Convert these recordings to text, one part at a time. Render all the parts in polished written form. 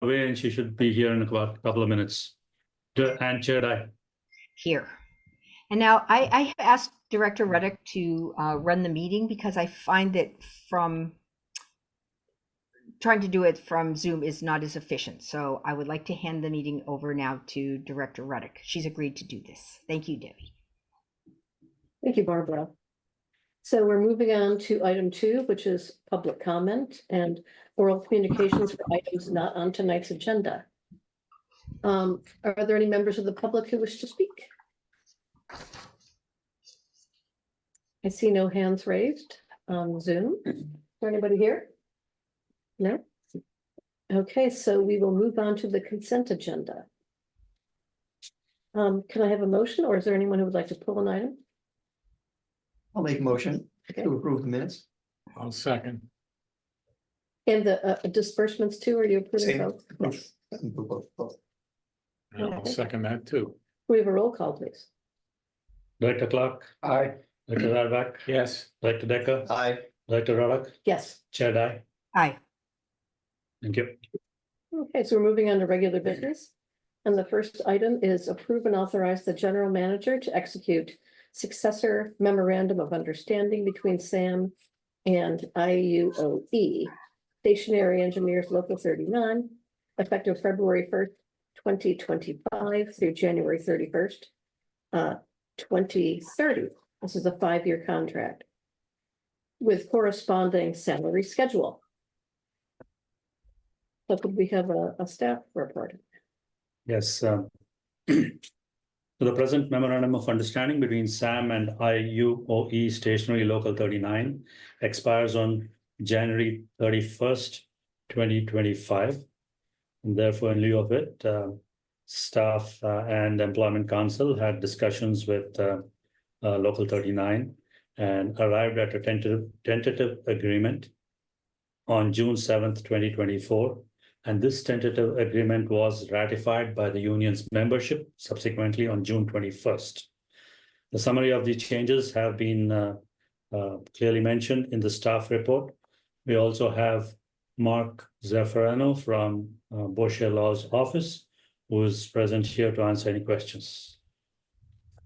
away and she should be here in about a couple of minutes. And Chair Dai. Here. And now I have asked Director Reddick to run the meeting because I find that from trying to do it from Zoom is not as efficient. So I would like to hand the meeting over now to Director Reddick. She's agreed to do this. Thank you, Debbie. Thank you, Barbara. So we're moving on to item 2, which is public comment and oral communications for items not on tonight's agenda. Are there any members of the public who wish to speak? I see no hands raised on Zoom. Is there anybody here? No? Okay, so we will move on to the consent agenda. Can I have a motion, or is there anyone who would like to pull an item? I'll make a motion Okay. to approve the minutes. I'll second. And the disbursements too, are you approving Same. both? Yes. Both. And I'll second that too. We have a roll call, please. Director Clark, Aye. Director Radback, Yes. Director Decker, Aye. Director Ravak, Yes. Chair Dai. Aye. Thank you. Okay, so we're moving on to regular business. And the first item is approve and authorize the general manager to execute successor memorandum of understanding between SAM and IUOE, Stationary Engineers Local 39, effective February 1st, 2025 through January 31st, 2030. This is a 5-year contract with corresponding salary schedule. So could we have a staff report? Yes. So the present memorandum of understanding between SAM and IUOE Stationary Local 39 expires on January 31st, 2025. And therefore, in lieu of it, staff and Employment Council had discussions with Local 39 and arrived at a tentative agreement on June 7th, 2024. And this tentative agreement was ratified by the union's membership subsequently on June 21st. The summary of these changes have been clearly mentioned in the staff report. We also have Mark Zaffarano from Boscia Law's office, who is present here to answer any questions.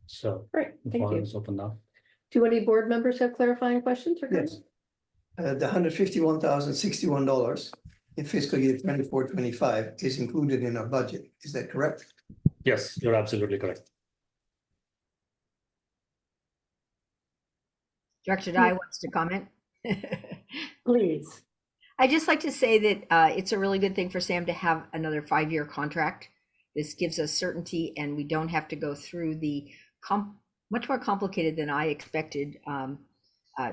So Great, the thank forum you. is open now. Do any board members have clarifying questions or comments? Yes. The $151,061 in fiscal year 24-25 is included in our budget. Is that correct? Yes, you're absolutely correct. Director Dai wants to comment. Please. I'd just like to say that it's a really good thing for Sam to have another 5-year contract. This gives us certainty, and we don't have to go through the much more complicated than I expected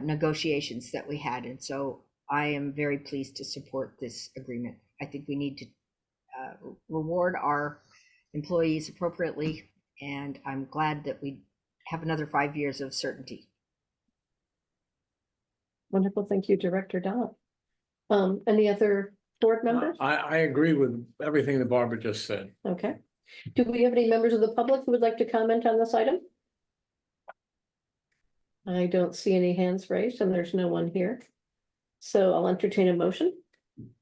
negotiations that we had. And so I am very pleased to support this agreement. I think we need to reward our employees appropriately, and I'm glad that we have another 5 years of certainty. Wonderful, thank you, Director Dodd. Any other board members? I agree with everything that Barbara just said. Okay. Do we have any members of the public who would like to comment on this item? I don't see any hands raised, and there's no one here. So I'll entertain a motion.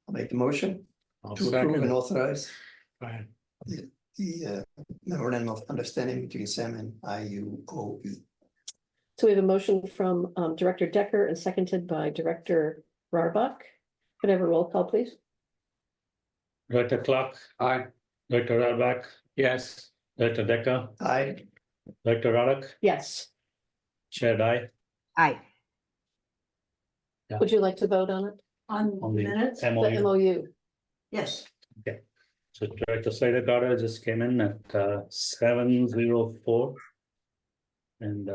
I'll make the motion I'll to approve second and it. authorize Go ahead. the memorandum of understanding between SAM and IUOE. So we have a motion from Director Decker and seconded by Director Rarbach. Could I have a roll call, please? Director Clark, Aye. Director Radback, Yes. Director Decker, Aye. Director Ravak, Yes. Chair Dai. Aye. Yeah. Would you like to vote on it? On the Minutes? The MOU. MOU. Yes. So Director Slater Carter just came in at 7:04. And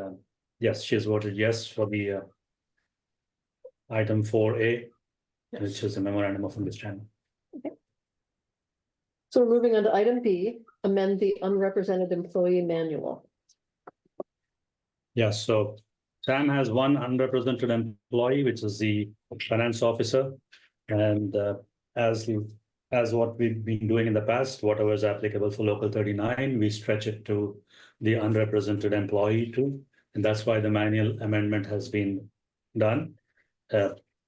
yes, she has voted yes for the item 4A, which is a memorandum of understanding. So we're moving on to item B, amend the unrepresented employee manual. Yeah, so Sam has one unrepresented employee, which is the finance officer. And as what we've been doing in the past, whatever is applicable for Local 39, we stretch it to the unrepresented employee too. And that's why the manual amendment has been done,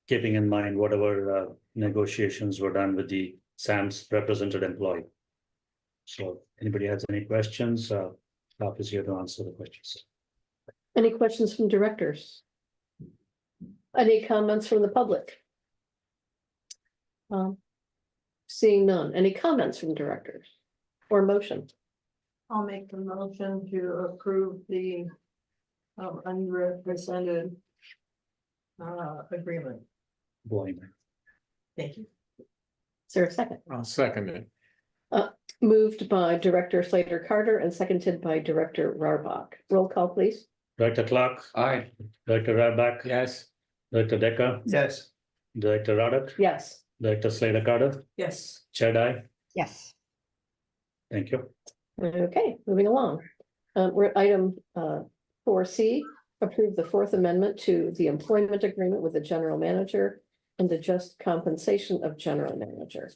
keeping in mind whatever negotiations were done with the Sam's represented employee. So anybody has any questions, staff is here to answer the questions. Any questions from directors? Any comments from the public? Seeing none. Any comments from directors or motion? I'll make the motion to approve the unrepresented agreement. Blind. Thank you. Is there a second? I'll second it. Moved by Director Slater Carter and seconded by Director Rarbach. Roll call, please. Director Clark, Aye. Director Radback, Yes. Director Decker, Yes, Director Radek, Yes. Director Slater Carter, Yes. Chair Dye. Yes. Thank you. Okay, moving along. We're at item 4C, approve the Fourth Amendment to the employment agreement with the general manager and the just compensation of general manager.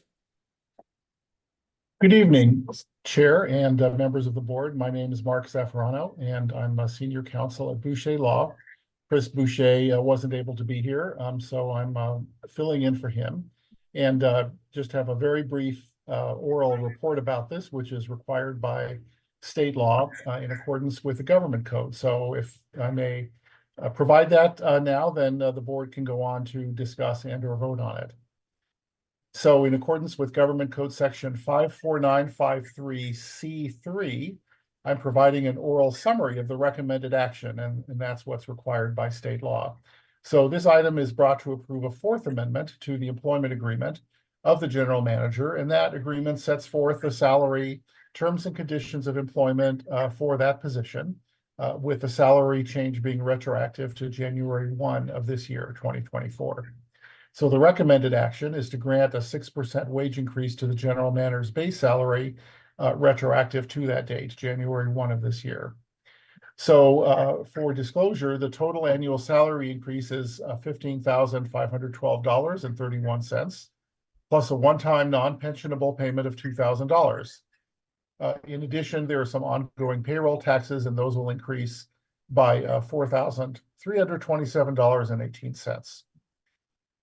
Good evening, Chair and members of the board. My name is Mark Zaffarano, and I'm a senior counsel at Boucher Law. Chris Boucher wasn't able to be here, so I'm filling in for him. And just have a very brief oral report about this, which is required by state law in accordance with the government code. So if I may provide that now, then the board can go on to discuss and or vote on it. So in accordance with Government Code Section 54953C3, I'm providing an oral summary of the recommended action, and that's what's required by state law. So this item is brought to approve a Fourth Amendment to the employment agreement of the general manager, and that agreement sets forth the salary, terms and conditions of employment for that position, with the salary change being retroactive to January 1 of this year, 2024. So the recommended action is to grant a 6% wage increase to the general manager's base salary retroactive to that date, January 1 of this year. So for disclosure, the total annual salary increase is $15,512.31, plus a one-time non-pensionable payment of $2,000. In addition, there are some ongoing payroll taxes, and those will increase by $4,327.18.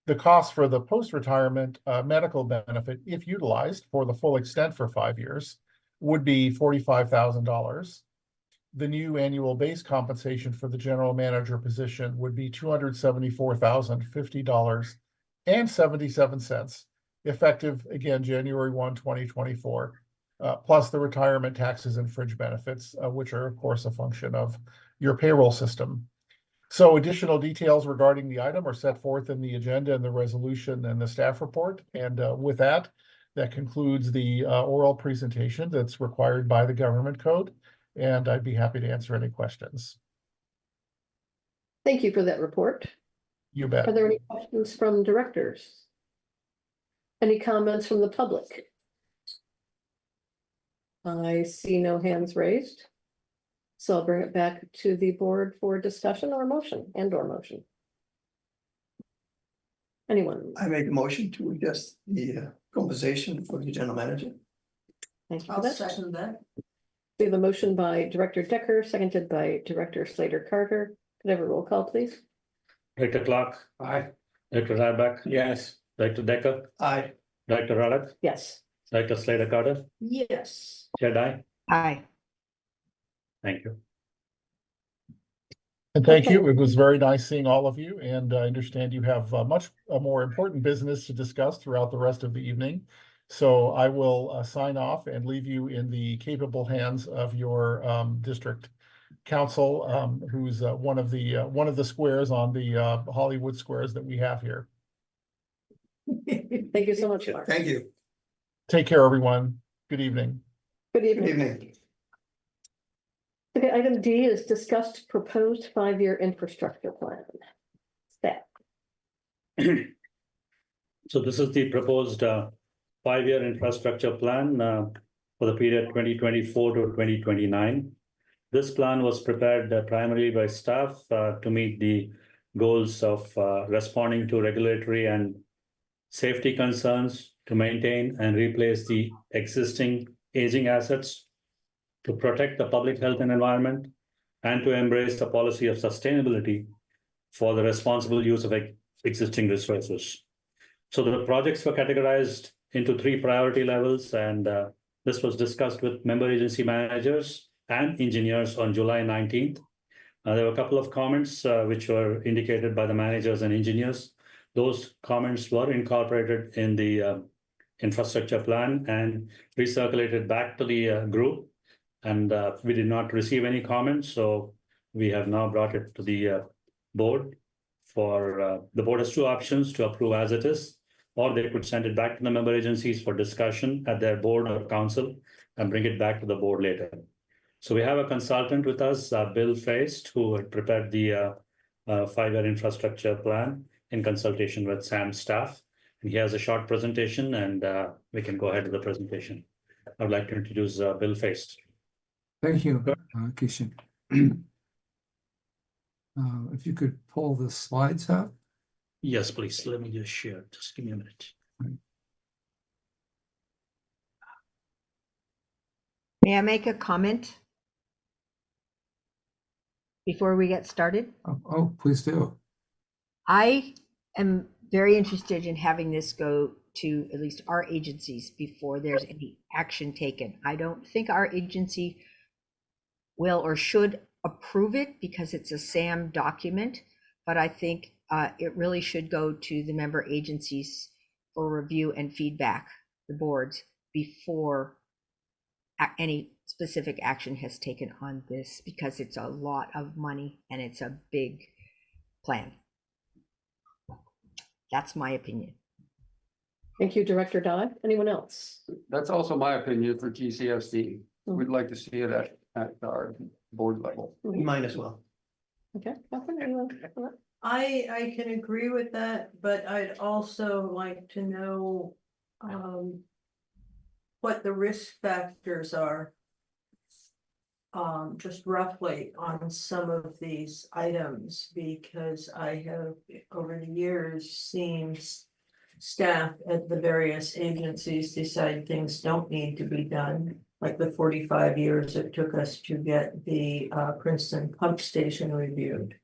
The cost for the post-retirement medical benefit, if utilized for the full extent for 5 years, would be $45,000. The new annual base compensation for the general manager position would be $274,050.77, effective again January 1, 2024, plus the retirement taxes and fringe benefits, which are of course a function of your payroll system. So additional details regarding the item are set forth in the agenda and the resolution and the staff report. And with that, that concludes the oral presentation that's required by the government code. And I'd be happy to answer any questions. Thank you for that report. You bet. Are there any questions from directors? Any comments from the public? I see no hands raised. So I'll bring it back to the board for discussion or motion and/or motion. Anyone? I make a motion to adjust the compensation for the general manager. Thank you for I'll that. second that. We have a motion by Director Decker, seconded by Director Slater Carter. Could I have a roll call, please? Director Clark, Aye. Director Radback, Yes. Director Decker, Aye. Director Radek, Yes. Director Slater Carter, Yes. Chair Dye. Aye. Thank you. And thank you. Okay. It was very nice seeing all of you. And I understand you have much more important business to discuss throughout the rest of the evening. So I will sign off and leave you in the capable hands of your district council, who's one of the squares on the Hollywood squares that we have here. Thank you so much, Mark. Thank you. Take care, everyone. Good evening. Good Good evening. evening. Okay, item D is discussed proposed 5-year infrastructure plan. Staff. So this is the proposed 5-year infrastructure plan for the period 2024 to 2029. This plan was prepared primarily by staff to meet the goals of responding to regulatory and safety concerns, to maintain and replace the existing aging assets, to protect the public health and environment, and to embrace the policy of sustainability for the responsible use of existing resources. So the projects were categorized into 3 priority levels, and this was discussed with member agency managers and engineers on July 19th. There were a couple of comments which were indicated by the managers and engineers. Those comments were incorporated in the infrastructure plan and recirculated back to the group. And we did not receive any comments, so we have now brought it to the board. For the board has 2 options: to approve as it is, or they could send it back to the member agencies for discussion at their board or council and bring it back to the board later. So we have a consultant with us, Bill Feist, who had prepared the 5-year infrastructure plan in consultation with Sam's staff. And he has a short presentation, and we can go ahead with the presentation. I would like to introduce Bill Feist. Thank you, Kishan. If you could pull the slides up. Yes, please. Let me just share. Just give me a minute. May I make a comment before we get started? Oh, please do. I am very interested in having this go to at least our agencies before there's any action taken. I don't think our agency will or should approve it because it's a SAM document, but I think it really should go to the member agencies for review and feedback, the boards, before any specific action has taken on this, because it's a lot of money and it's a big plan. That's my opinion. Thank you, Director Dodd. Anyone else? That's also my opinion for GCFC. We'd like to see it at our board level. Mine as well. Okay, Catherine, anyone? I can agree with that, but I'd also like to know what the risk factors are. Just roughly on some of these items, because I have over the years seen staff at the various agencies decide things don't need to be done. Like the 45 years it took us to get the Princeton pump station reviewed.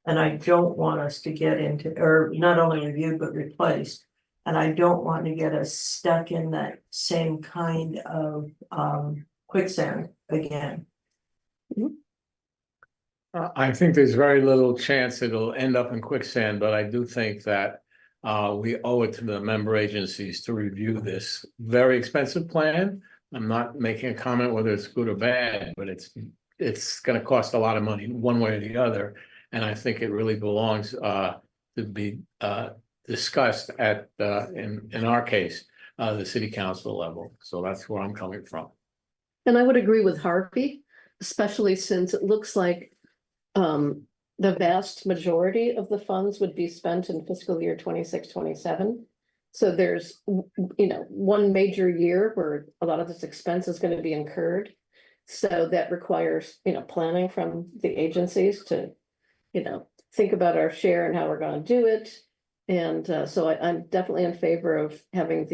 And I don't want us to get into, or not only reviewed, but replaced. And I don't want to get us stuck in that same kind of quicksand again. I think there's very little chance it'll end up in quicksand, but I do think that we owe it to the member agencies to review this very expensive plan. I'm not making a comment whether it's good or bad, but it's going to cost a lot of money one way or the other. And I think it really belongs to be discussed at, in our case, the city council level. So that's where I'm coming from. And I would agree with Harvey, especially since it looks like the vast majority of the funds would be spent in fiscal year 26-27. So there's, one major year where a lot of this expense is going to be incurred. So that requires, planning from the agencies to, think about our share and how we're going to do it. And so I'm definitely in favor of having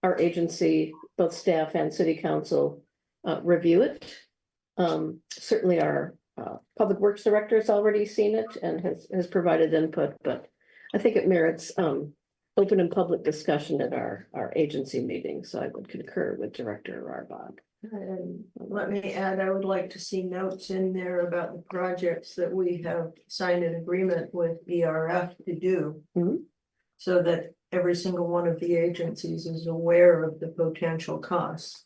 our agency, both staff and city council, review it. Certainly our public works director has already seen it and has provided input, but I think it merits open and public discussion at our agency meeting. So I would concur with Director Arbog. And let me add, I would like to see notes in there about the projects that we have signed an agreement with ERF to do. So that every single one of the agencies is aware of the potential costs.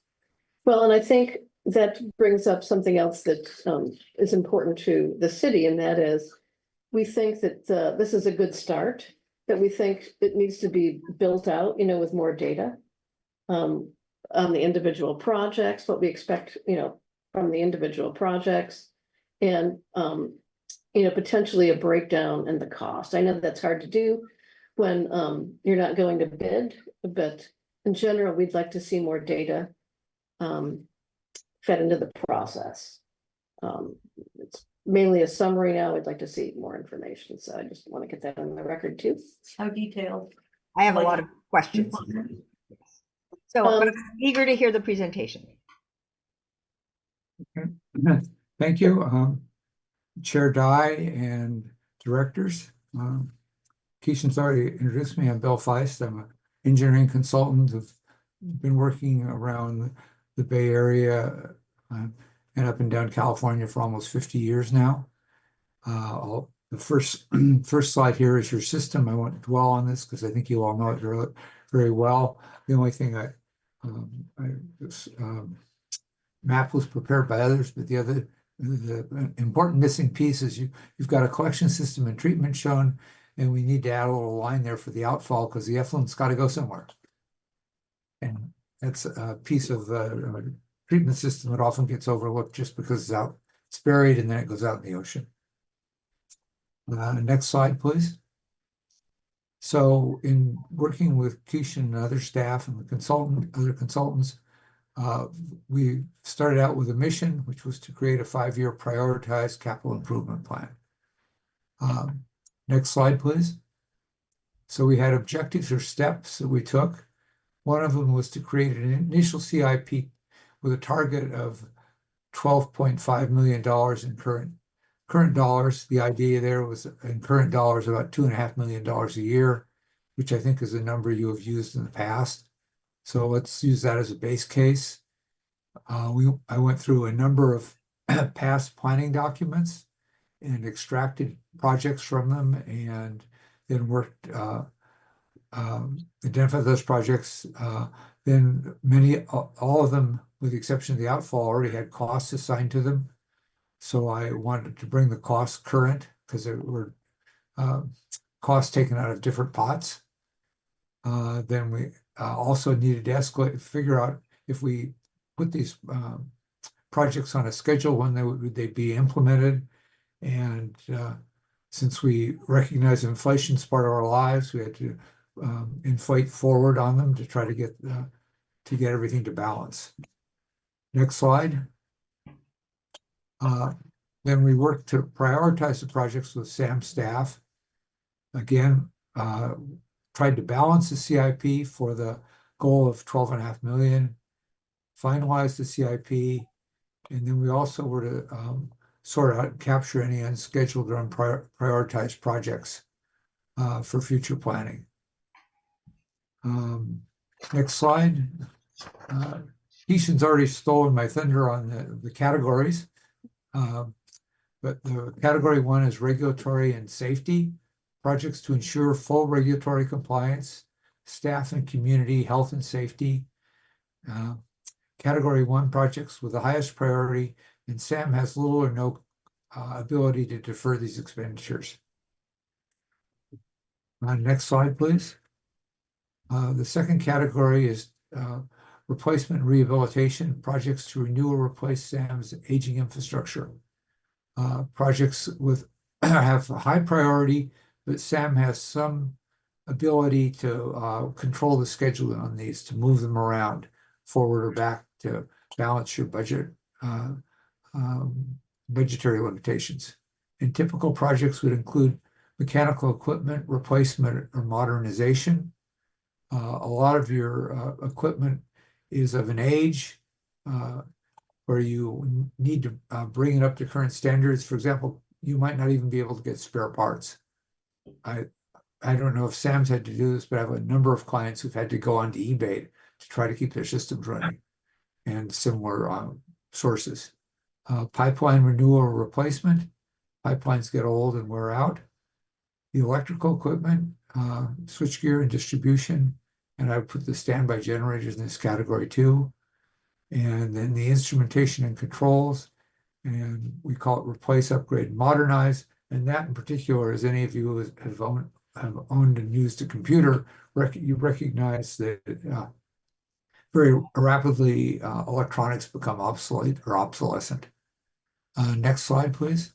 Well, and I think that brings up something else that is important to the city, and that is, we think that this is a good start, that we think it needs to be built out, with more data on the individual projects, what we expect, from the individual projects, and potentially a breakdown in the cost. I know that's hard to do when you're not going to bid, but in general, we'd like to see more data fed into the process. It's mainly a summary now. I'd like to see more information. So I just want to get that on the record too. How detailed? I have a lot of questions. So I'm eager to hear the presentation. Thank you, Chair Dye and directors. Keishan's already introduced me. I'm Bill Feist. I'm an engineering consultant who've been working around the Bay Area and up and down California for almost 50 years now. The first slide here is your system. I won't dwell on this because I think you all know it very, very well. The only thing this map was prepared by others, but the important missing piece is you've got a collection system and treatment shown, and we need to add a little line there for the outfall because the effluent's got to go somewhere. And that's a piece of the treatment system that often gets overlooked just because it's buried and then it goes out in the ocean. Next slide, please. So in working with Keisha and other staff and other consultants, we started out with a mission, which was to create a 5-year prioritized capital improvement plan. Next slide, please. So we had objectives or steps that we took. One of them was to create an initial CIP with a target of $12.5 million in current dollars. The idea there was in current dollars about $2.5 million a year, which I think is a number you have used in the past. So let's use that as a base case. I went through a number of past planning documents and extracted projects from them, and then worked identify those projects. Then all of them, with the exception of the outfall, already had costs assigned to them. So I wanted to bring the costs current because there were costs taken out of different pots. Then we also needed to figure out if we put these projects on a schedule, when would they be implemented. And since we recognize inflation's part of our lives, we had to inflate forward on them to try to get everything to balance. Next slide. Then we worked to prioritize the projects with SAM staff. Again, tried to balance the CIP for the goal of $12.5 million, finalize the CIP, and then we also were to sort out and capture any unscheduled or unprioritized projects for future planning. Next slide. Keishan's already stolen my thunder on the categories. But the category 1 is regulatory and safety, projects to ensure full regulatory compliance, staff and community health and safety. Category 1 projects with the highest priority, and SAM has little or no ability to defer these expenditures. Next slide, please. The second category is replacement and rehabilitation, projects to renew or replace SAM's aging infrastructure. Projects have a high priority, but SAM has some ability to control the scheduling on these, to move them around forward or back to balance your budgetary limitations. And typical projects would include mechanical equipment replacement or modernization. A lot of your equipment is of an age where you need to bring it up to current standards. For example, you might not even be able to get spare parts. I don't know if Sam's had to do this, but I have a number of clients who've had to go onto eBay to try to keep their systems running, and similar sources. Pipeline renewal or replacement. Pipelines get old and wear out. The electrical equipment, switchgear and distribution, and I would put the standby generators in this category too. And then the instrumentation and controls, and we call it replace, upgrade, modernize. And that in particular, as any of you have owned and used a computer, you recognize that very rapidly electronics become obsolete or obsolescent. Next slide, please.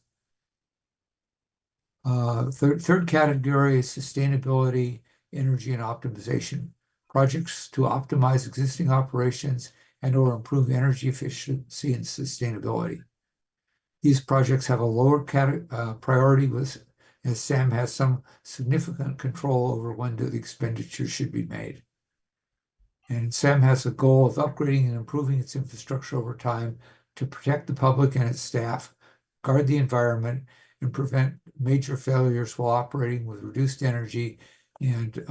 Third category is sustainability, energy, and optimization. Projects to optimize existing operations and or improve energy efficiency and sustainability. These projects have a lower priority as SAM has some significant control over when the expenditure should be made. And SAM has a goal of upgrading and improving its infrastructure over time to protect the public and its staff, guard the environment, and prevent major failures while operating with reduced energy and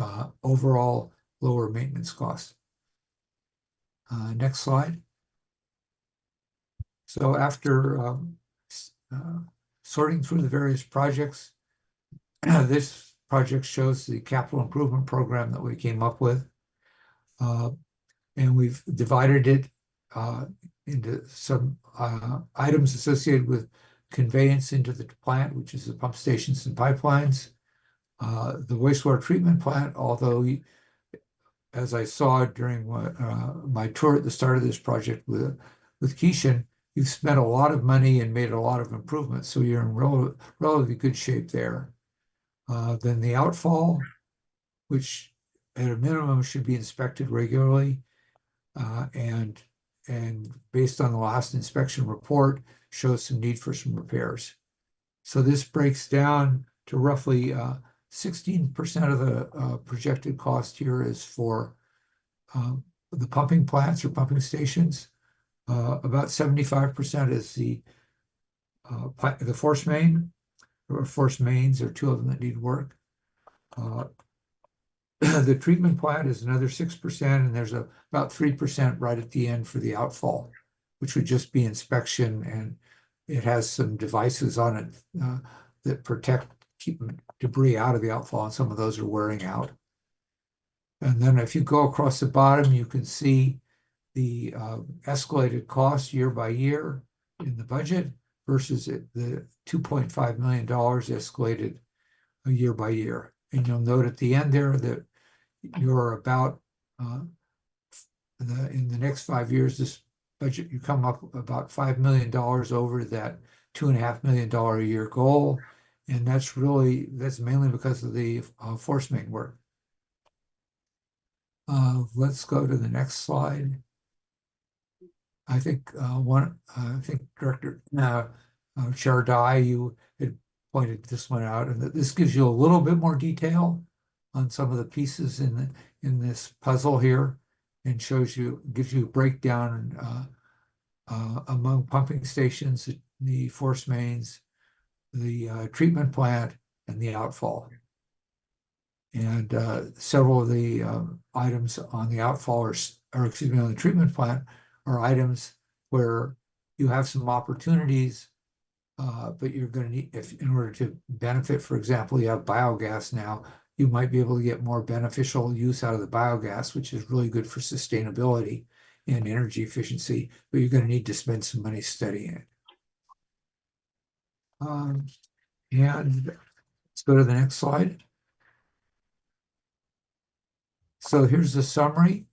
overall lower maintenance costs. Next slide. So after sorting through the various projects, this project shows the capital improvement program that we came up with. And we've divided it into some items associated with conveyance into the plant, which is the pump stations and pipelines. The wastewater treatment plant, although as I saw during my tour at the start of this project with Keishan, you've spent a lot of money and made a lot of improvements, so you're in relatively good shape there. Then the outfall, which at a minimum should be inspected regularly, and based on the last inspection report, shows some need for some repairs. So this breaks down to roughly 16% of the projected cost here is for the pumping plants or pumping stations. About 75% is the force main or force mains, or two of them that need work. The treatment plant is another 6%, and there's about 3% right at the end for the outfall, which would just be inspection, and it has some devices on it that keep debris out of the outfall, and some of those are wearing out. And then if you go across the bottom, you can see the escalated costs year by year in the budget versus the $2.5 million escalated year by year. And you'll note at the end there that you're about in the next 5 years, this budget, you come up about $5 million over that $2.5 million a year goal. And that's mainly because of the force main work. Let's go to the next slide. I think Director Chardai, you had pointed this one out, and that this gives you a little bit more detail on some of the pieces in this puzzle here, and gives you a breakdown among pumping stations, the force mains, the treatment plant, and the outfall. And several of the items on the outfall or excuse me, on the treatment plant are items where you have some opportunities, but you're going to need, in order to benefit, for example, you have biogas now, you might be able to get more beneficial use out of the biogas, which is really good for sustainability and energy efficiency, but you're going to need to spend some money studying it. And let's go to the next slide. So here's the summary.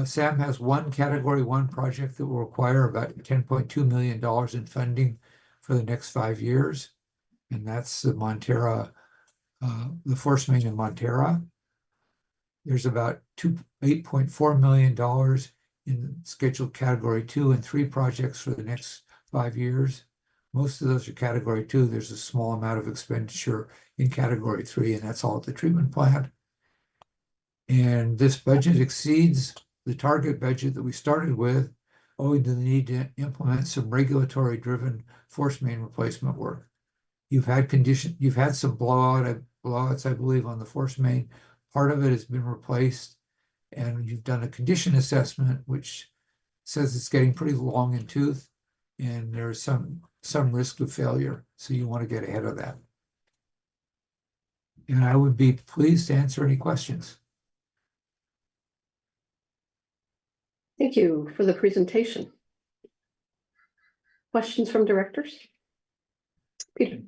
SAM has one Category 1 project that will require about $10.2 million in funding for the next 5 years, and that's the Montara, the force main in Montara. There's about $8.4 million in scheduled Category 2 and 3 projects for the next 5 years. Most of those are Category 2. There's a small amount of expenditure in Category 3, and that's all at the treatment plant. And this budget exceeds the target budget that we started with, owing to the need to implement some regulatory-driven force main replacement work. You've had some blowouts, I believe, on the force main. Part of it has been replaced, and you've done a condition assessment, which says it's getting pretty long in tooth, and there's some risk of failure, so you want to get ahead of that. And I would be pleased to answer any questions. Thank you for the presentation. Questions from directors? Peter.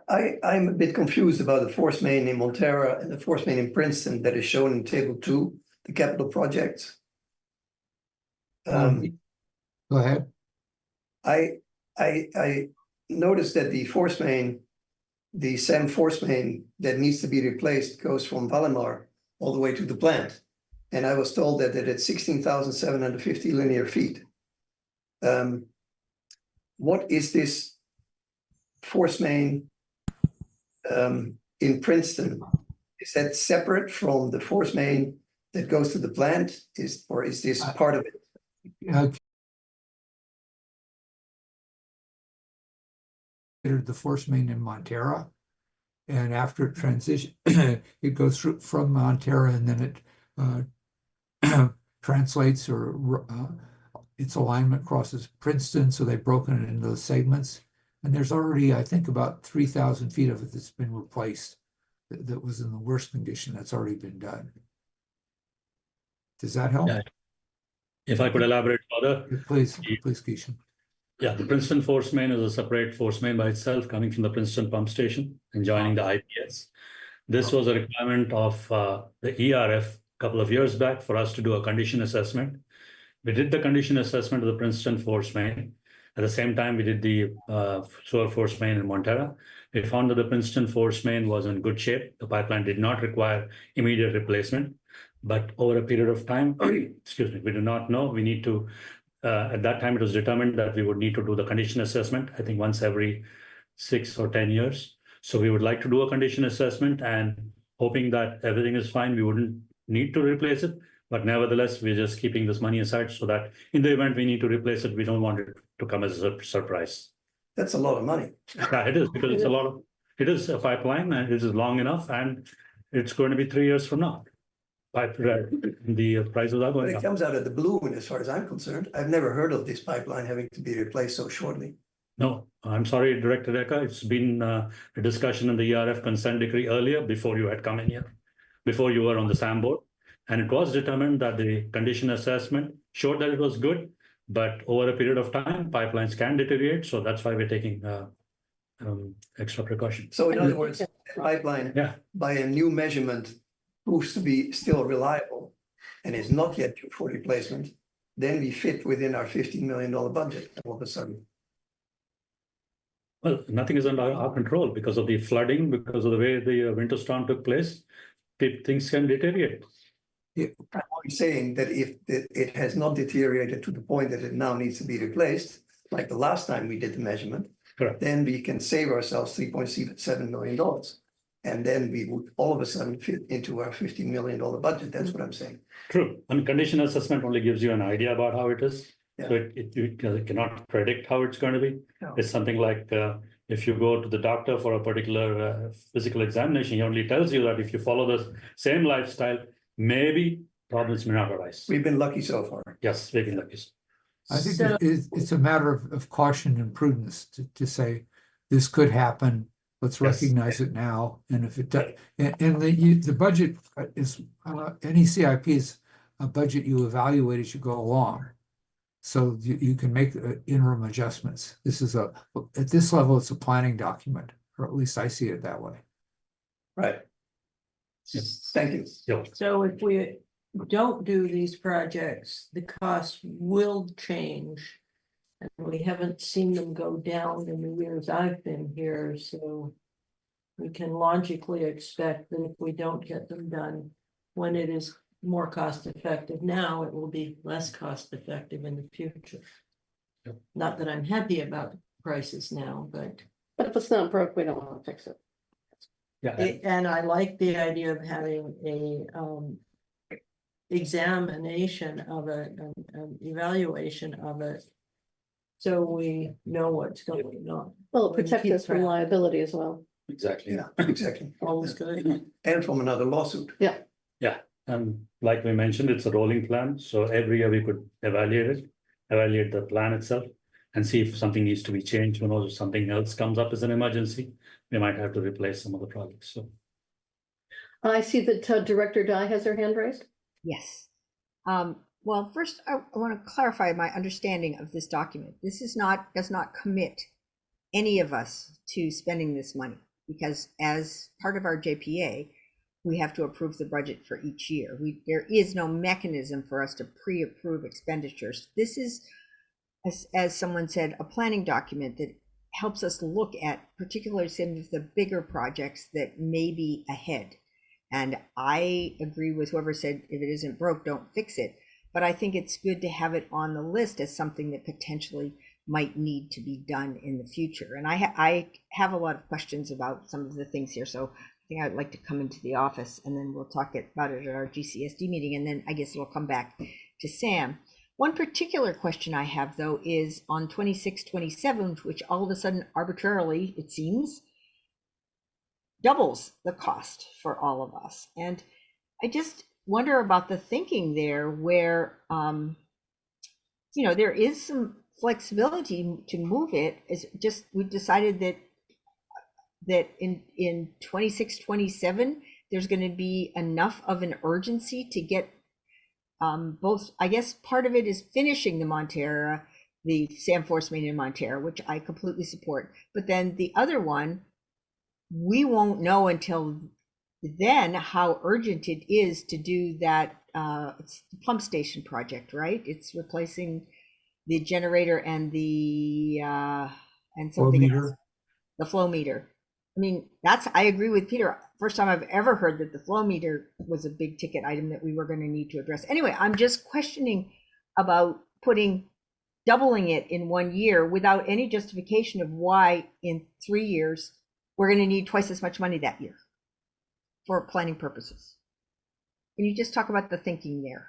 I'm a bit confused about the force main in Montara and the force main in Princeton that is shown in table 2, the capital projects. Go ahead. I noticed that the force main, the SAM force main that needs to be replaced goes from Valimar all the way to the plant. And I was told that it's 16,750 linear feet. What is this force main in Princeton? Is that separate from the force main that goes to the plant? Or is this part of it? The force main in Montara, and after transition, it goes through from Montera, and then it translates or its alignment crosses Princeton, so they've broken it into those segments. And there's already, I think, about 3,000 feet of it that's been replaced that was in the worst condition. That's already been done. Does that help? Yeah. If I could elaborate further. Please, Keishan. Yeah, the Princeton force main is a separate force main by itself coming from the Princeton pump station and joining the IPS. This was a requirement of the ERF a couple of years back for us to do a condition assessment. We did the condition assessment of the Princeton force main. At the same time, we did the sewer force main in Montera. We found that the Princeton force main was in good shape. The pipeline did not require immediate replacement. But over a period of time, excuse me, we do not know. We need to, at that time, it was determined that we would need to do the condition assessment, I think once every 6 or 10 years. So we would like to do a condition assessment, and hoping that everything is fine, we wouldn't need to replace it. But nevertheless, we're just keeping this money aside so that in the event we need to replace it, we don't want it to come as a surprise. That's a lot of money. Yeah, it is, because it's a lot of, it is a pipeline and it is long enough, and it's going to be 3 years from now. The prices are But going it up. comes out of the blue, and as far as I'm concerned, I've never heard of this pipeline having to be replaced so shortly. No, I'm sorry, Director Decker. It's been a discussion in the ERF consent decree earlier before you had come in here, before you were on the SAM board. And it was determined that the condition assessment showed that it was good, but over a period of time, pipelines can deteriorate. So that's why we're taking extra precautions. So in other words, the pipeline, Yeah, by a new measurement, proves to be still reliable and is not yet due for replacement, then we fit within our $15 million budget all of a sudden. well, nothing is under our control because of the flooding, because of the way the winter storm took place. Things can deteriorate. I'm only saying that if it has not deteriorated to the point that it now needs to be replaced, like the last time we did the measurement, Correct. then we can save ourselves $3.7 million. And then we would all of a sudden fit into our $15 million budget. That's what I'm saying. True. And condition assessment only gives you an idea about how it is. Yeah. So it cannot predict how it's going to be. No. It's something like if you go to the doctor for a particular physical examination, he only tells you that if you follow the same lifestyle, maybe problems may not arise. We've been lucky so far. Yes, we've been lucky. I think it's a matter of caution and prudence to say this could happen. Let's Yes. recognize it now. And if it does, and the budget is, any CIP is a budget you evaluate as you go along. So you can make interim adjustments. This is at this level, it's a planning document, or at least I see it that way. Right. Yes. Thank you. Yeah. So if we don't do these projects, the costs will change. And we haven't seen them go down in the years I've been here, so we can logically expect that if we don't get them done, when it is more cost effective now, it will be less cost effective in the future. Yep. Not that I'm happy about prices now, but But if it's not broke, we don't want to fix it. Yeah. and I like the idea of having a examination of it, an evaluation of it. So we know what's going on. Well, it We protects keep us from track. liability as well. Exactly. Yeah, exactly. Always good. And from another lawsuit. Yeah. And like we mentioned, it's a rolling plan. So every year we could evaluate the plan itself and see if something needs to be changed. Who knows, if something else comes up as an emergency, we might have to replace some of the projects. So I see that Director Dye has her hand raised. Yes. Well, first, I want to clarify my understanding of this document. This does not commit any of us to spending this money, because as part of our JPA, we have to approve the budget for each year. There is no mechanism for us to pre-approve expenditures. This is, as someone said, a planning document that helps us look at particularly some of the bigger projects that may be ahead. And I agree with whoever said, if it isn't broke, don't fix it. But I think it's good to have it on the list as something that potentially might need to be done in the future. And I have a lot of questions about some of the things here. So I think I'd like to come into the office and then we'll talk about it at our GCSD meeting. And then I guess it'll come back to Sam. One particular question I have, though, is on 26, 27, which all of a sudden arbitrarily, it seems, doubles the cost for all of us. And I just wonder about the thinking there where, there is some flexibility to move it. Is just, we decided that in 26, 27, there's going to be enough of an urgency to get both. I guess part of it is finishing the Montera, the Sam Force Main in Montera, which I completely support. But then the other one, we won't know until then how urgent it is to do that. It's the pump station project, right? It's replacing the generator and the and Flow something else, meter. the flow meter. I mean, I agree with Peter. First time I've ever heard that the flow meter was a big ticket item that we were going to need to address. Anyway, I'm just questioning about doubling it in 1 year without any justification of why in 3 years we're going to need twice as much money that year for planning purposes. Can you just talk about the thinking there?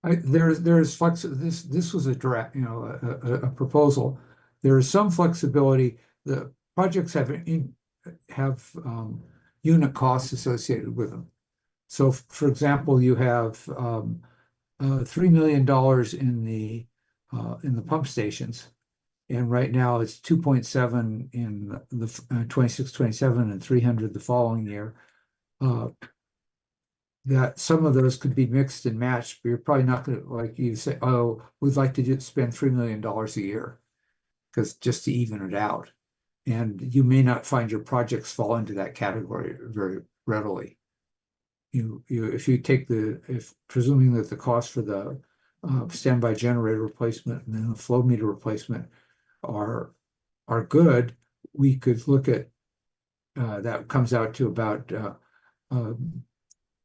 There's flex, this was a draft, a proposal. There is some flexibility. The projects have unit costs associated with them. So for example, you have $3 million in the pump stations. And right now it's 2.7 in the 26, 27 and 300 the following year. That some of those could be mixed and matched, but you're probably not going to, like you say, oh, we'd like to spend $3 million a year, because just to even it out. And you may not find your projects fall into that category very readily. If you take presuming that the cost for the standby generator replacement and then the flow meter replacement are good, we could look at that comes out to about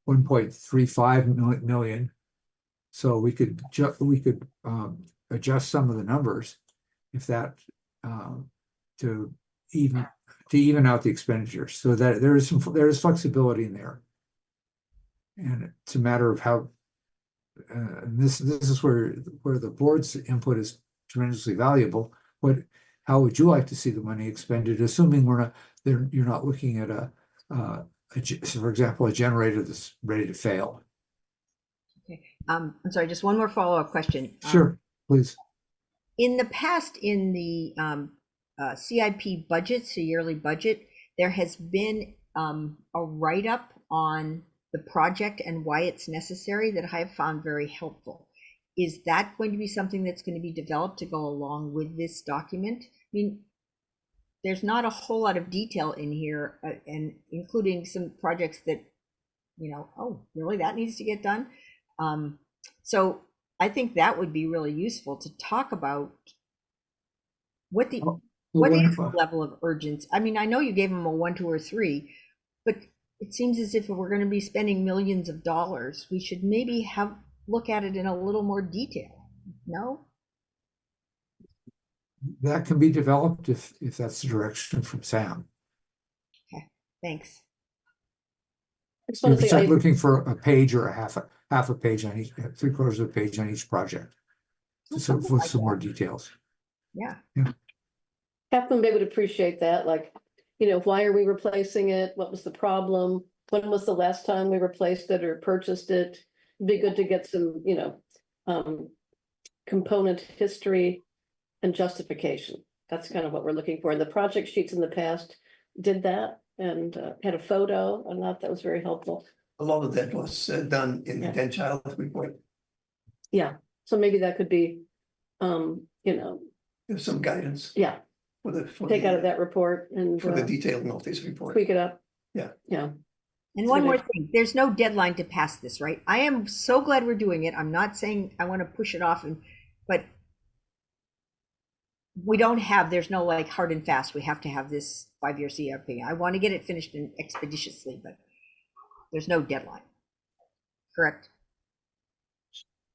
1.35 million. So we could adjust some of the numbers if that to even out the expenditures, so that there is flexibility in there. And it's a matter of how this is where the board's input is tremendously valuable. How would you like to see the money expended, assuming you're not looking at for example, a generator that's ready to fail? Okay. I'm sorry, just one more follow-up question. Sure, please. In the past, in the CIP budgets, the yearly budget, there has been a write-up on the project and why it's necessary that I have found very helpful. Is that going to be something that's going to be developed to go along with this document? I mean, there's not a whole lot of detail in here, and including some projects that, oh, really, that needs to get done. So I think that would be really useful to talk about what is the level of urgency. I mean, I know you gave them a 1, 2, or 3, but it seems as if we're going to be spending millions of dollars, we should maybe look at it in a little more detail. No? That can be developed if that's the direction from Sam. Okay, thanks. You can start looking for a page or a half a page on each, 3/4 of a page on each project, with some more details. Yeah. Kathleen, they would appreciate that. Like, why are we replacing it? What was the problem? When was the last time we replaced it or purchased it? It'd be good to get some, component history and justification. That's kind of what we're looking for. And the project sheets in the past did that and had a photo. I thought that was very helpful. A lot of that was done in the Den Child report. Yeah, so maybe that could be, There's some guidance. Yeah. Take out of that report and for the detailing of this report. Tweak it up. Yeah. Yeah. And one more thing, there's no deadline to pass this, right? I am so glad we're doing it. I'm not saying I want to push it off, but there's no like hard and fast. We have to have this 5-year CRP. I want to get it finished expeditiously, but there's no deadline. Correct?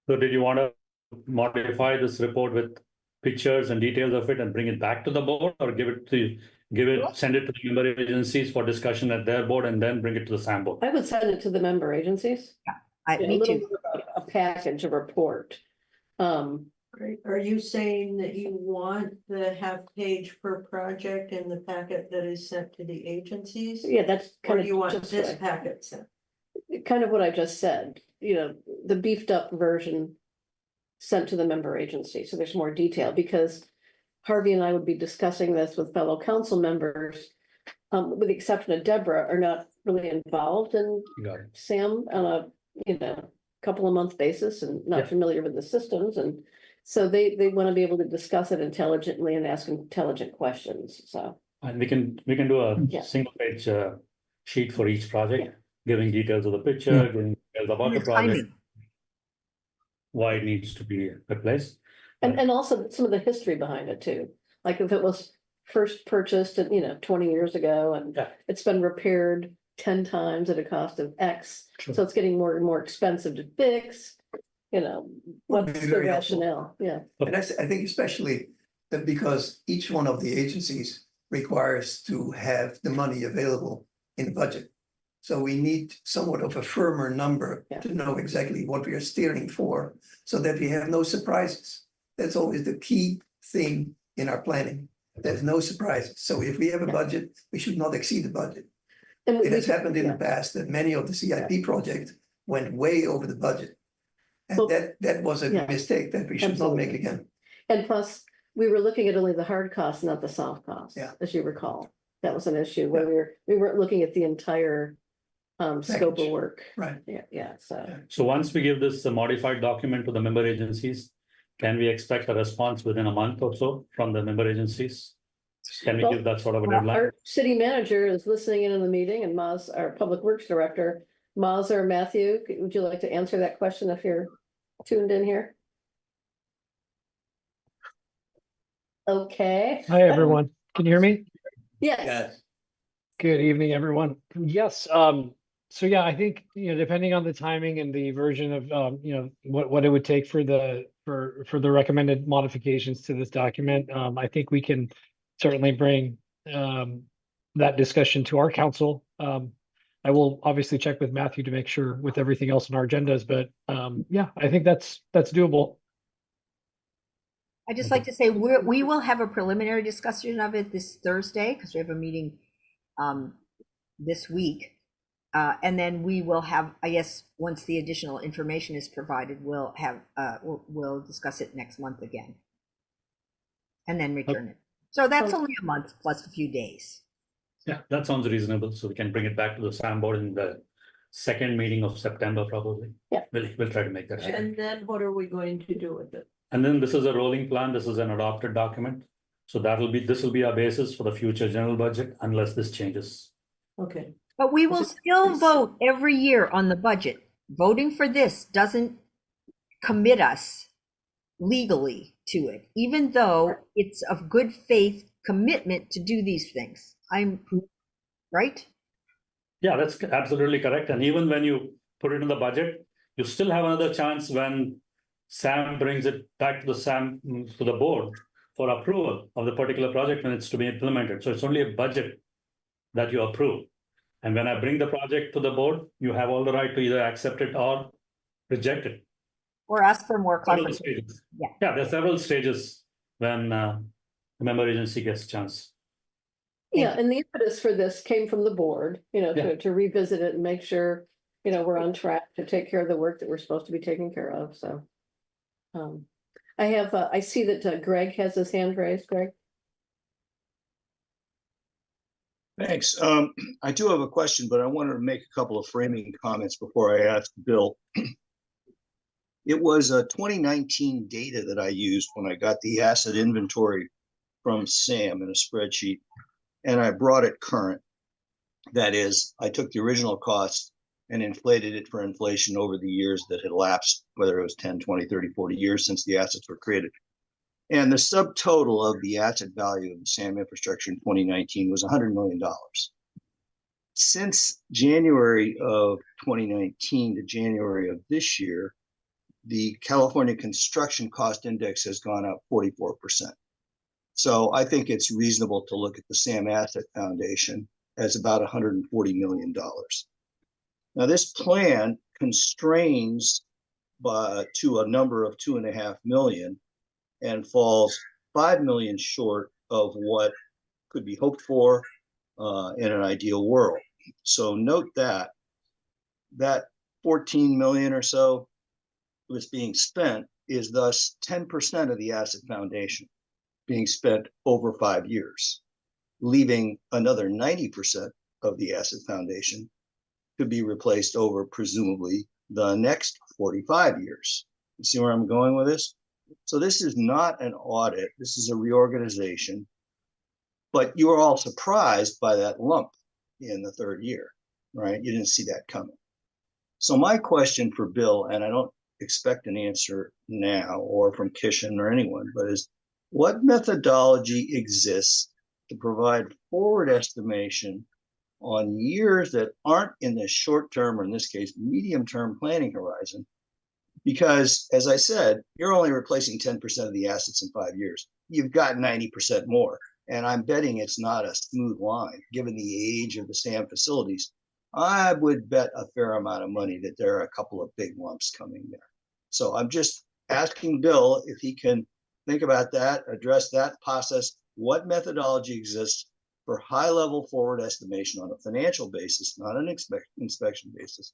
So did you want to modify this report with pictures and details of it and bring it back to the board, or send it to the member agencies for discussion at their board and then bring it to the SAM board? I would send it to the member agencies. Yeah, me too. A package, a report. Are you saying that you want the half page per project in the packet that is sent to the agencies? Yeah, that's Or kind do you of want just this what packet sent? kind of what I just said, the beefed up version sent to the member agency, so there's more detail, because Harvey and I would be discussing this with fellow council members, with the exception of Deborah, are not really involved in Got it. SAM on a, couple of month basis and not Yeah. familiar with the systems, and so they want to be able to discuss it intelligently and ask intelligent questions, so. And we can do a Yeah. single page sheet for each project, giving details of the picture, Yeah. giving details about And the the project, timing. why it needs to be replaced. And also some of the history behind it too, like if it was first purchased, 20 years ago, and Yeah. it's been repaired 10 times at a cost of X, Sure. so it's getting more and more expensive to fix, Would be what's the very helpful. rationale, yeah. And I think especially that because each one of the agencies requires to have the money available in the budget. So we need somewhat of a firmer number Yeah. to know exactly what we are steering for, so that we have no surprises. That's always the key thing in our planning. There's no surprises. So if we have a Yeah. budget, we should not exceed the budget. And It has happened in yeah. the past that many of the CIP projects went way over the budget. And Well, that was a yeah, mistake that we should not make absolutely. again. And plus, we were looking at only the hard costs, not the soft costs, Yeah. as you recall. That was an issue where we weren't looking at the entire scope of Package. work. Right. Yeah, so. Yeah. So once we give this modified document to the member agencies, can we expect a response within a month or so from the member agencies? Can we Well, give that sort of a Well, deadline? our city manager is listening in on the meeting, and Maz, our public works director, Maz or Matthew, would you like to answer that question if you're tuned in here? Okay. Hi, everyone. Can you hear me? Yes, Good evening, everyone. Yes, so yeah, I think, depending on the timing and the version of, what it would take for the recommended modifications to this document, I think we can certainly bring that discussion to our council. I will obviously check with Matthew to make sure with everything else on our agendas, but yeah, I think that's doable. I just like to say, we will have a preliminary discussion of it this Thursday, because we have a meeting this week. And then we will have, I guess, once the additional information is provided, we'll have, we'll discuss it next month again. And then return it. So that's only a month plus a few days. Yeah, that sounds reasonable. So we can bring it back to the SAM board in the second meeting of September, probably. Yeah. We'll try to make that happen. And then what are we going to do with it? And then this is a rolling plan. This is an adopted document. So this will be our basis for the future general budget unless this changes. Okay. But we will still vote every year on the budget. Voting for this doesn't commit us legally to it, even though it's of good faith commitment to do these things. I'm right. Yeah, that's absolutely correct. And even when you put it in the budget, you still have another chance when SAM brings it back to the board for approval of the particular project when it's to be implemented. So it's only a budget that you approve. And when I bring the project to the board, you have all the right to either accept it or reject it. Or ask for more Several clarification. stages. Yeah. Yeah, there's several stages when the member agency gets a chance. yeah, and the impetus for this came from the board, to revisit it and make sure, we're on track to take care of the work that we're supposed to be taking care of, so. I see that Greg has his hand raised, Greg. Thanks. I do have a question, but I wanted to make a couple of framing comments before I ask Bill. It was 2019 data that I used when I got the asset inventory from Sam in a spreadsheet, and I brought it current. That is, I took the original cost and inflated it for inflation over the years that had elapsed, whether it was 10, 20, 30, 40 years since the assets were created. And the subtotal of the asset value of the SAM infrastructure in 2019 was $100 million. Since January of 2019 to January of this year, the California Construction Cost Index has gone up 44%. So I think it's reasonable to look at the SAM Asset Foundation as about $140 million. Now, this plan constrains to a number of $2.5 million and falls 5 million short of what could be hoped for in an ideal world. So note that 14 million or so that's being spent is thus 10% of the asset foundation being spent over 5 years, leaving another 90% of the asset foundation to be replaced over presumably the next 45 years. You see where I'm going with this? So this is not an audit, this is a reorganization, but you are all surprised by that lump in the third year, right? You didn't see that coming. So my question for Bill, and I don't expect an answer now or from Kishan or anyone, but is what methodology exists to provide forward estimation on years that aren't in the short term, or in this case, medium term planning horizon? Because as I said, you're only replacing 10% of the assets in 5 years. You've got 90% more. And I'm betting it's not a smooth line, given the age of the SAM facilities. I would bet a fair amount of money that there are a couple of big lumps coming there. So I'm just asking Bill if he can think about that, address that process. What methodology exists for high-level forward estimation on a financial basis, not an inspection basis,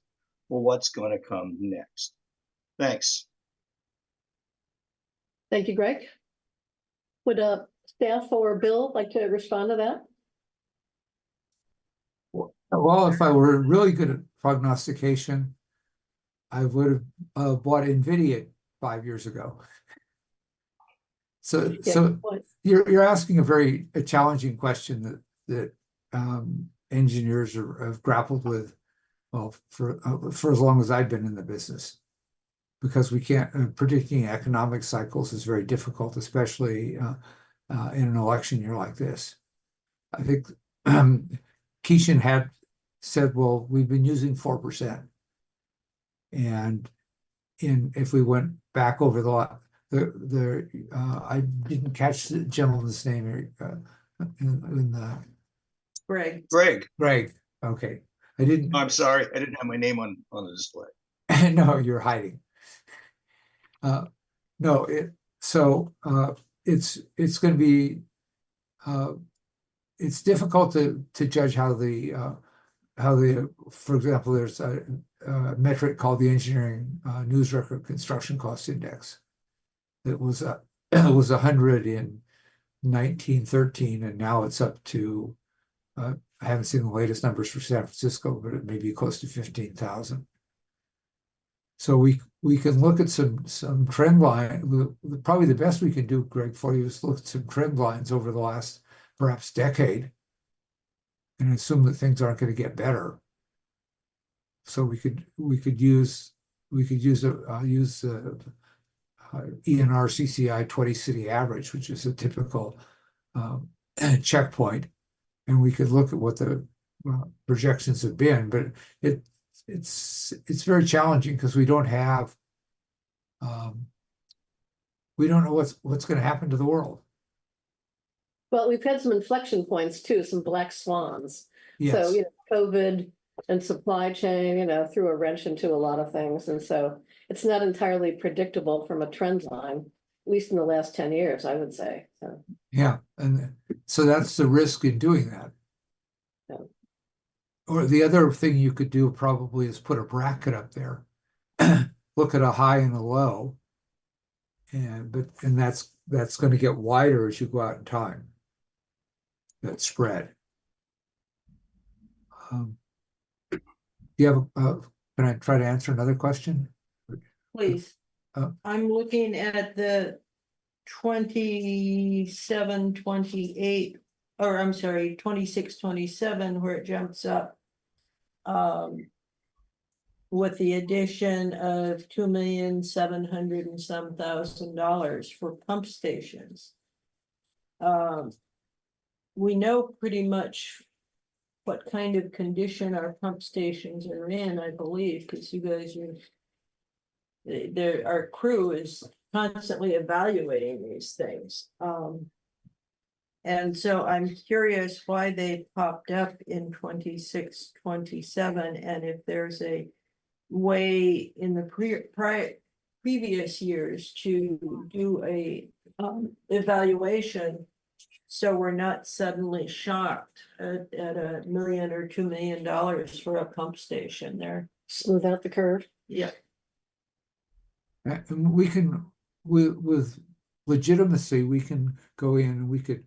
for what's going to come next? Thanks. Thank you, Greg. Would staff or Bill like to respond to that? Well, if I were really good at prognostication, I would have bought NVIDIA 5 years ago. So, you're asking a challenging question that engineers have grappled with, well, for as long as I've been in the business, because we can't predicting economic cycles is very difficult, especially in an election year like this. I think Kishan had said, well, we've been using 4%. And if we went back over I didn't catch the gentleman's name in the Greg. Okay. I'm sorry, I didn't have my name on the display. No, you're hiding. No, it's going to be it's difficult to judge how the for example, there's a metric called the Engineering News Record Construction Cost Index. It was 100 in 1913, and now it's up to I haven't seen the latest numbers for San Francisco, but it may be close to 15,000. So we can look at some trend line. Probably the best we can do, Greg, for you is look at some trend lines over the last perhaps decade, and assume that things aren't going to get better. So we could use ENR CCI 20 city average, which is a typical checkpoint, and we could look at what the projections have been. But it's very challenging because we don't know what's going to happen to the world. Well, we've had some inflection points too, some black swans. Yes. So, COVID and supply chain, threw a wrench into a lot of things. And so it's not entirely predictable from a trend line, at least in the last 10 years, I would say. So. Yeah. And so that's the risk in doing that. Yeah. Or the other thing you could do probably is put a bracket up there, look at a high and a low. And that's going to get wider as you go out in time. That spread. You have can I try to answer another question? Please. I'm looking at the 27, 28, or I'm sorry, 26, 27, where it jumps up. With the addition of $2,700,000 and some $1,000 for pump stations. We know pretty much what kind of condition our pump stations are in, I believe, because you guys our crew is constantly evaluating these things. And so I'm curious why they popped up in 26, 27, and if there's a way in the previous years to do a evaluation. So we're not suddenly shocked at $1 million or $2 million for a pump station there. Smooth out the curve. Yeah, And we can, with legitimacy, we can go in and we could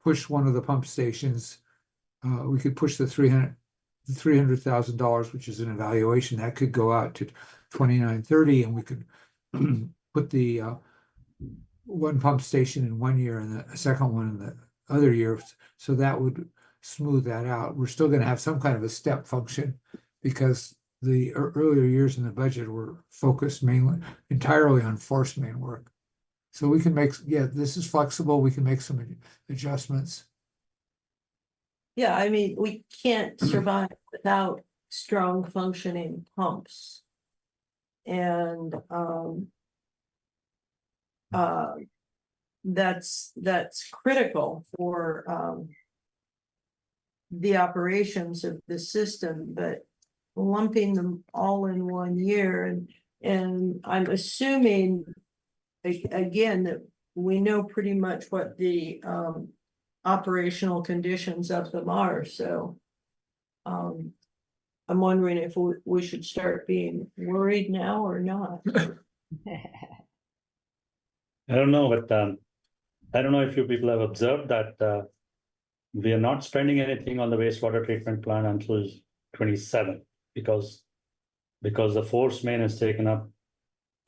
push one of the pump stations. We could push the $300,000, which is an evaluation, that could go out to 2930, and we could put the one pump station in 1 year and the second one in the other year. So that would smooth that out. We're still going to have some kind of a step function because the earlier years in the budget were focused mainly entirely on force main work. So we can make, yeah, this is flexible. We can make some adjustments. yeah, I mean, we can't survive without strong functioning pumps. And that's critical for the operations of the system, but lumping them all in 1 year, and I'm assuming again that we know pretty much what the operational conditions of them are, so I'm wondering if we should start being worried now or not. I don't know, but I don't know if you people have observed that we are not spending anything on the wastewater treatment plant until 27 because the force main has taken up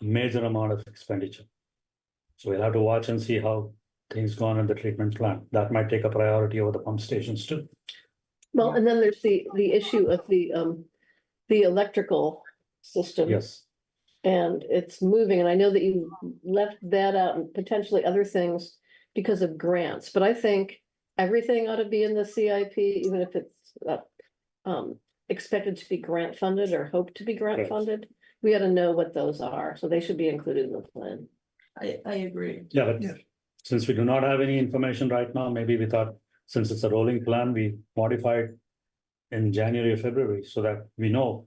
a major amount of expenditure. So we'll have to watch and see how things go on in the treatment plant. That might take a priority over the pump stations too. Well, and then there's the issue of the electrical system. Yes. And it's moving, and I know that you left that out and potentially other things because of grants, but I think everything ought to be in the CIP, even if it's expected to be grant funded or hoped to be grant Right. funded. We ought to know what those are, so they should be included in the plan. I agree. Yeah, but since we do not have any information right now, maybe we thought since it's a rolling plan, we modify it in January or February so that we know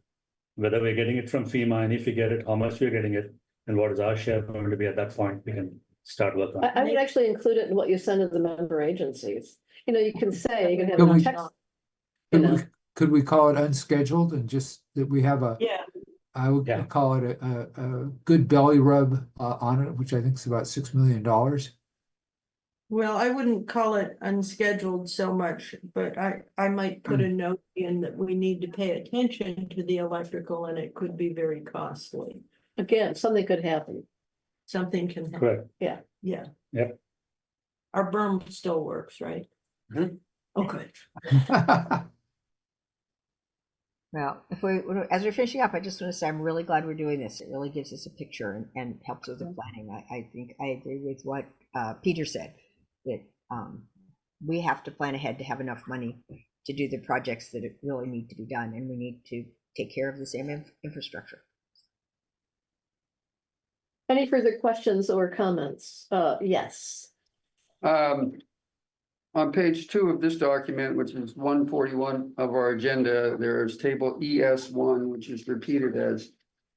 whether we're getting it from FEMA, and if we get it, how much we're getting it, and what is our share going to be at that point, we can start work on. I would actually include it in what you send to the member agencies. You know, you can say, you can have Can a we- text. You know, Could we call it unscheduled and just that we have a, Yeah, I would Yeah. call it a good belly rub on it, which I think is about $6 million. well, I wouldn't call it unscheduled so much, but I might put a note in that we need to pay attention to the electrical and it could be very costly. again, something could happen. Something can happen. Correct. Yeah. Yep. Our berm still works, right? Mhm. Okay. Well, as we're finishing up, I just want to say I'm really glad we're doing this. It really gives us a picture and helps with the planning. I think I agree with what Peter said, that we have to plan ahead to have enough money to do the projects that really need to be done, and we need to take care of the same infrastructure. Any further questions or comments? Yes. On page 2 of this document, which is 141 of our agenda, there's table ES1, which is repeated as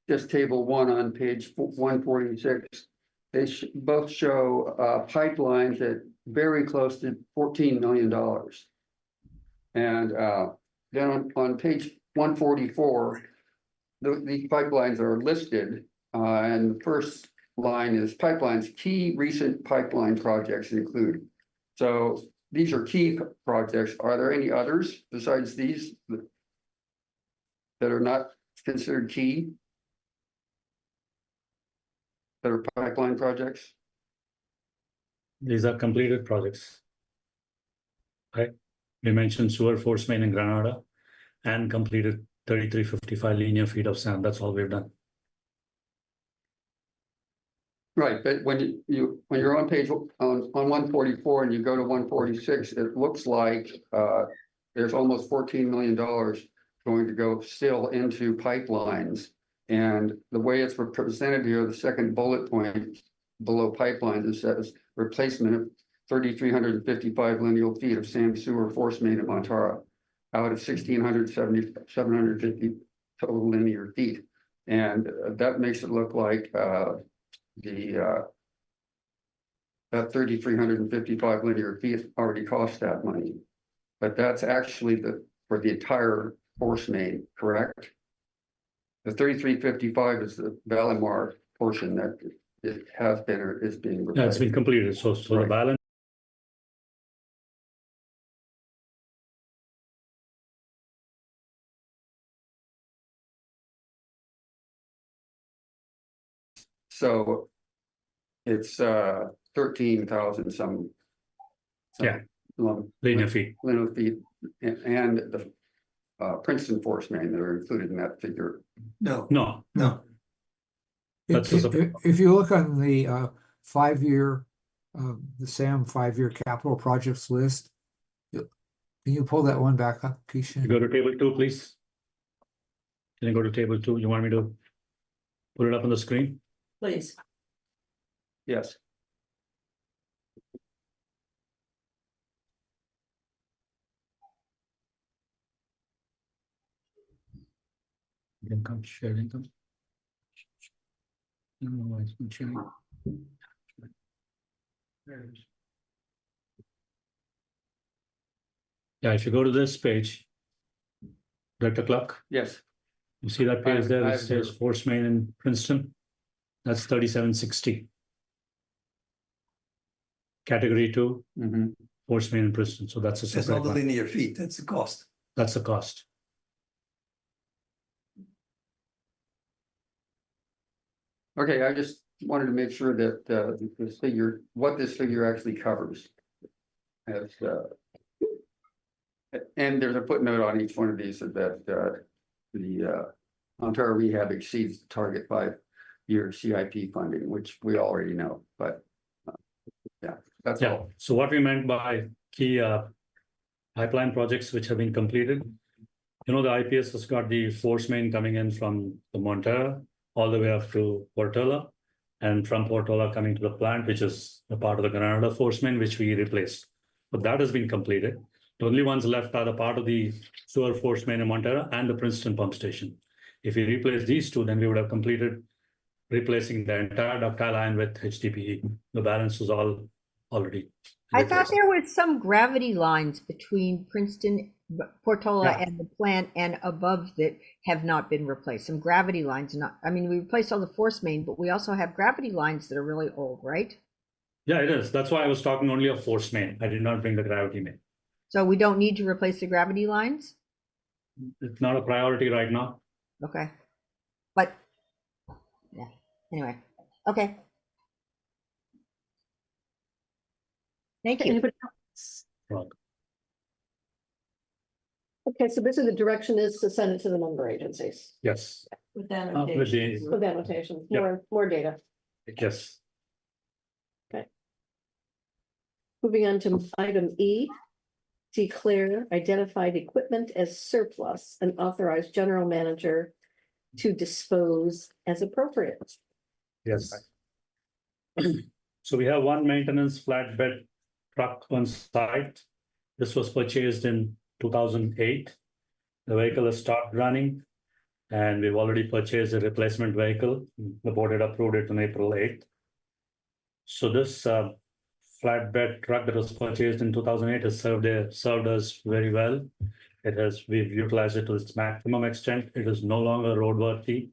just table 1 on page 146. They both show pipelines at very close to $14 million. And then on page 144, these pipelines are listed. And the first line is pipelines. Key recent pipeline projects include. So these are key projects. Are there any others besides these that are not considered key? That are pipeline projects? These are completed projects. Right. We mentioned sewer force main in Granada and completed 3355 linear feet of sand. That's all we've done. Right, but when you're on page on 144 and you go to 146, it looks like there's almost $14 million going to go still into pipelines. And the way it's represented here, the second bullet point below pipelines, it says replacement of 3,355 lineal feet of sand sewer force main at Montara out of 750 total linear feet. And that makes it look like the that 3,355 linear feet already costs that money. But that's actually for the entire force main, correct? The 3,355 is the Valimar portion that it has been or is being Yeah, it's replaced. been completed. So the Right. balance. So it's 13,000 some. Yeah. Linear feet. Linear feet and the Princeton force main that are included in that figure. No, No, no. That's If, just a- if you look on the 5-year, the SAM 5-year capital projects list, can you pull that one back up, you Keisha? go to table 2, please. Can you go to table 2? You want me to put it up on the screen? Please. Yes. Income, share income. I don't know why it's been sharing. There it is. Yeah, if you go to this page, Dr. Clark, Yes. you see that I page have- there, I it have says here. force main in Princeton. That's 3760. Category 2, Mhm. force main in Princeton. So that's a That's not separate the one. linear feet, that's the cost. That's the cost. Okay, I just wanted to make sure that this figure, what this figure actually covers. As and there's a footnote on each one of these that the Ontario Rehab exceeds the target 5-year CIP funding, which we already know, but yeah, that's Yeah, all. so what we meant by key pipeline projects which have been completed. You know, the IPS has got the force main coming in from the Montera all the way up to Portola, and from Portola coming to the plant, which is a part of the Granada force main, which we replaced. But that has been completed. The only ones left are the part of the sewer force main in Montera and the Princeton pump station. If we replace these two, then we would have completed replacing the entire ductile iron with HDPE. The balance was all already I thought replaced. there was some gravity lines between Princeton, Portola, Yeah. and the plant and above that have not been replaced. Some gravity lines, not, I mean, we replaced all the force main, but we also have gravity lines that are really old, right? Yeah, it is. That's why I was talking only of force main. I did not bring the gravity main. So we don't need to replace the gravity lines? It's not a priority right now. Okay. But, yeah, anyway, okay. Thank you. Anybody else? Wrong. Okay, so basically the direction is to send it to the member agencies Yes. With With the, annotations. with annotations, Yep. more data. yes. Moving on to item E. Declare identified equipment as surplus and authorize general manager to dispose as appropriate. Yes. So we have one maintenance flatbed truck on site. This was purchased in 2008. The vehicle has stopped running, and we've already purchased a replacement vehicle. The board had approved it on April 8th. So this flatbed truck that was purchased in 2008 has served us very well. We've utilized it to its maximum extent. It is no longer roadworthy,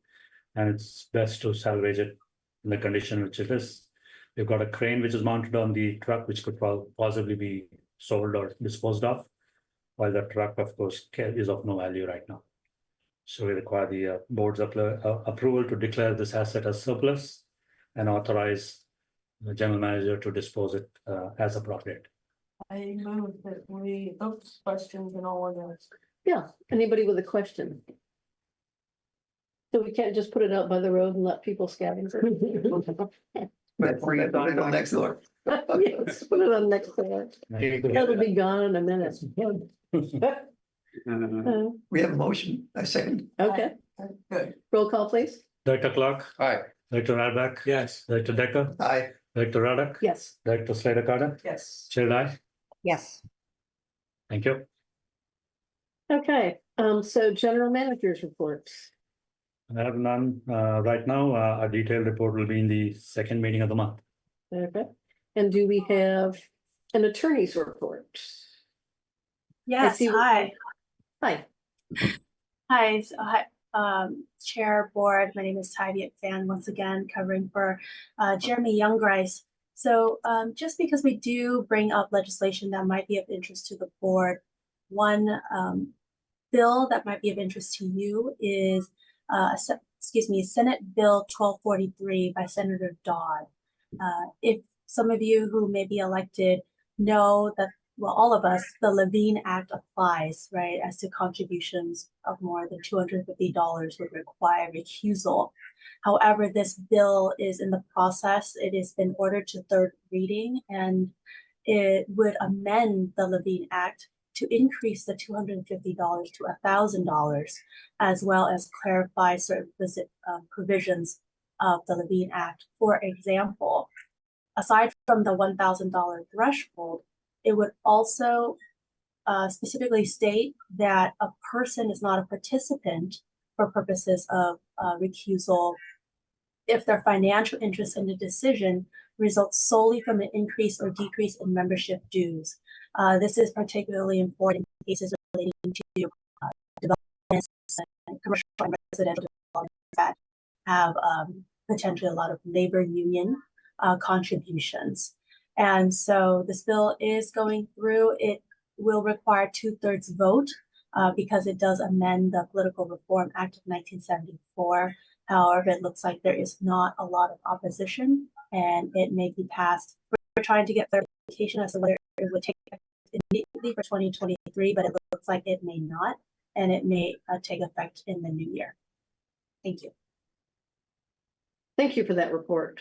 and it's best to salvage it in the condition which it is. We've got a crane which is mounted on the truck, which could possibly be sold or disposed of, while the truck, of course, is of no value right now. So we require the board's approval to declare this asset as surplus and authorize the general manager to dispose it as appropriate. I move that we, oops, questions and all of that. Yeah, anybody with a question? So we can't just put it out by the road and let people scavenge it? Put it on next door. Yes, put it on next door. That'll be gone in a minute. We have a motion, a second. Okay, Good. roll call, please. Director Clark, Hi, Director Radback, Yes. Director Decker, Aye. Director Radek, Yes. Director Slater Carter, Yes. Chair Dye. Yes. Thank you. Okay, so general managers reports. I have none right now. A detailed report will be in the second meeting of the month. Okay, And do we have an attorney's report? Yes, see- hi. Hi. Hi, Chair, Board. My name is Ty Fan once again, covering for Jeremy Youngrice. So just because we do bring up legislation that might be of interest to the board, one bill that might be of interest to you is, Senate Bill 1243 by Senator Dodd. If some of you who may be elected know that, well, all of us, the Levine Act applies, right, as to contributions of more than $250 would require recusal. However, this bill is in the process. It has been ordered to third reading, and it would amend the Levine Act to increase the $250 to $1,000, as well as clarify certain provisions of the Levine Act. For example, aside from the $1,000 threshold, it would also specifically state that a person is not a participant for purposes of recusal if their financial interest in the decision results solely from an increase or decrease in membership dues. This is particularly important in cases relating to developments and commercial and residential developments that have potentially a lot of labor union contributions. And so this bill is going through. It will require 2/3 vote because it does amend the Political Reform Act of 1974. However, it looks like there is not a lot of opposition and it may be passed. We're trying to get clarification as to whether it would take effect immediately for 2023, but it looks like it may not, and it may take effect in the new year. Thank you. Thank you for that report.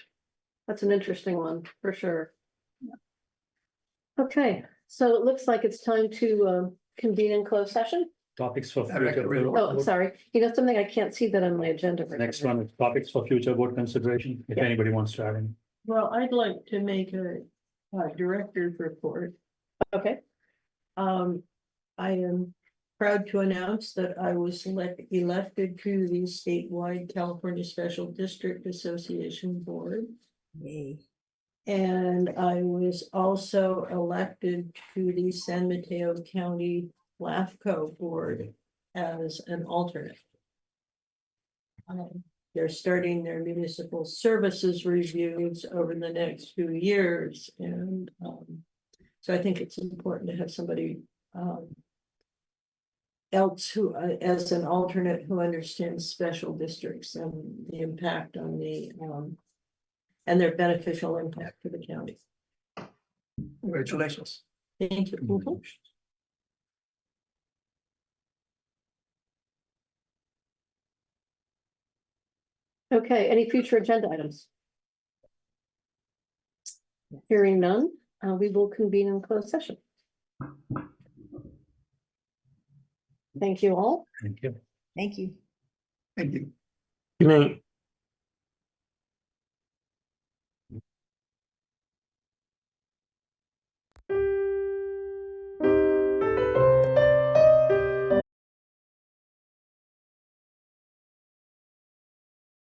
That's an interesting one, for sure. Okay, so it looks like it's time to convene in closed session. Topics for I'd like to future. Oh, I'm sorry. You know something, I can't see that on my agenda. right Next now. one is topics for future board consideration, if Yeah. anybody wants to add any. Well, I'd like to make a director's report. Okay, I am proud to announce that I was elected to the statewide California Special District Association Board. Yay. And I was also elected to the San Mateo County LAFCO Board as an alternate. They're starting their municipal services reviews over the next few years, and so I think it's important to have somebody else who, as an alternate, who understands special districts and the impact on the and their beneficial impact to the county. Congratulations. Thank you. okay, any future agenda items? Hearing none, we will convene in closed session. Thank you all. Thank you. Thank you. Thank you. Good night.